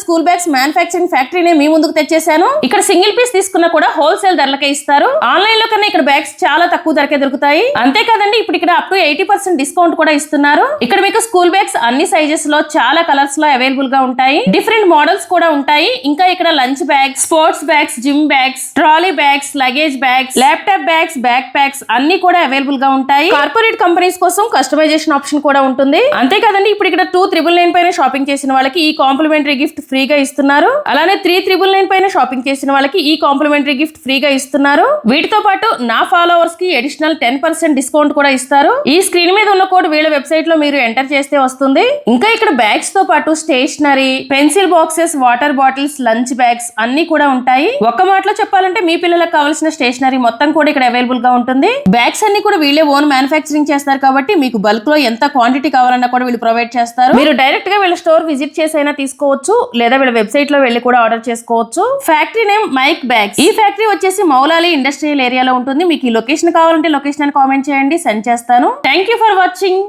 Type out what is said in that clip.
School bags manufacturing ఫ్యాక్టరీని మీ ముందుకు తెచ్చేసాను. ఇక్కడ సింగిల్ పీస్ తీసుకున్నా కూడా హోల్సేల్ ధరలకే ఇస్తారు. ఆన్లైన్ లో కన్నా ఇక్కడ బ్యాగ్స్ చాలా తక్కువ ధరకే దొరుకుతాయి. అంతేకాదండి ఇప్పుడు ఇక్కడ అప్ టు 80% డిస్కౌంట్ కూడా ఇస్తున్నారు. ఇక్కడ మీకు స్కూల్ బ్యాగ్స్ అన్ని సైజెస్ లో చాలా కలర్స్ లో అవైలబుల్ గా ఉంటాయి. డిఫరెంట్ మోడల్స్ కూడా ఉంటాయి. ఇంకా ఇక్కడ lunch bags, sports bags, gym bags, trolley bags, luggage bags, laptop bags, back packs అన్ని కూడా అవైలబుల్ గా ఉంటాయి. కార్పొరేట్ కంపెనీస్ కోసం కస్టమైజేషన్ ఆప్షన్ కూడా ఉంటుంది. అంతేకాదండి ఇప్పుడు ఇక్కడ 2,999 పైన షాపింగ్ చేసిన వాళ్ళకి ఈ కాంప్లిమెంటరీ గిఫ్ట్ ఫ్రీగా ఇస్తున్నారు. అలానే 3,999 పైన షాపింగ్ చేసిన వాళ్ళకి ఈ కాంప్లిమెంటరీ గిఫ్ట్ ఫ్రీగా ఇస్తున్నారు. వీటితో పాటు నా ఫాలోవర్స్ కి అడిషనల్ 10% డిస్కౌంట్ కూడా ఇస్తారు. ఈ స్క్రీన్ మీద ఉన్న కోడ్ వీళ్ళ వెబ్సైట్ లో మీరు ఎంటర్ చేస్తే వస్తుంది. ఇంకా ఇక్కడ బ్యాగ్స్ తో పాటు stationery, pencil boxes, water bottles, lunch bags అన్ని కూడా ఉంటాయి. ఒక్క మాటలో చెప్పాలంటే మీ పిల్లలకు కావాల్సిన స్టేషనరీ మొత్తం కూడా ఇక్కడ అవైలబుల్ గా ఉంటుంది. బ్యాగ్స్ అన్ని కూడా వీళ్ళే ఓన్ మ్యానుఫ్యాక్చరింగ్ చేస్తారు కాబట్టి మీకు బల్క్ లో ఎంత క్వాంటిటీ కావాలన్నా కూడా వీళ్ళు ప్రొవైడ్ చేస్తారు. మీరు డైరెక్ట్ గా వీళ్ళ స్టోర్ విజిట్ చేసి అయినా తీసుకోవచ్చు, లేదా వీళ్ళ వెబ్సైట్ లో వెళ్ళి కూడా ఆర్డర్ చేసుకోవచ్చు. Factory name Mike bags. ఈ ఫ్యాక్టరీ వచ్చేసి మౌలాలి ఇండస్ట్రియల్ ఏరియాలో ఉంటుంది. మీకు ఈ లొకేషన్ కావాలంటే లొకేషన్ అని కామెంట్ చేయండి, సెండ్ చేస్తాను. Thank you for watching.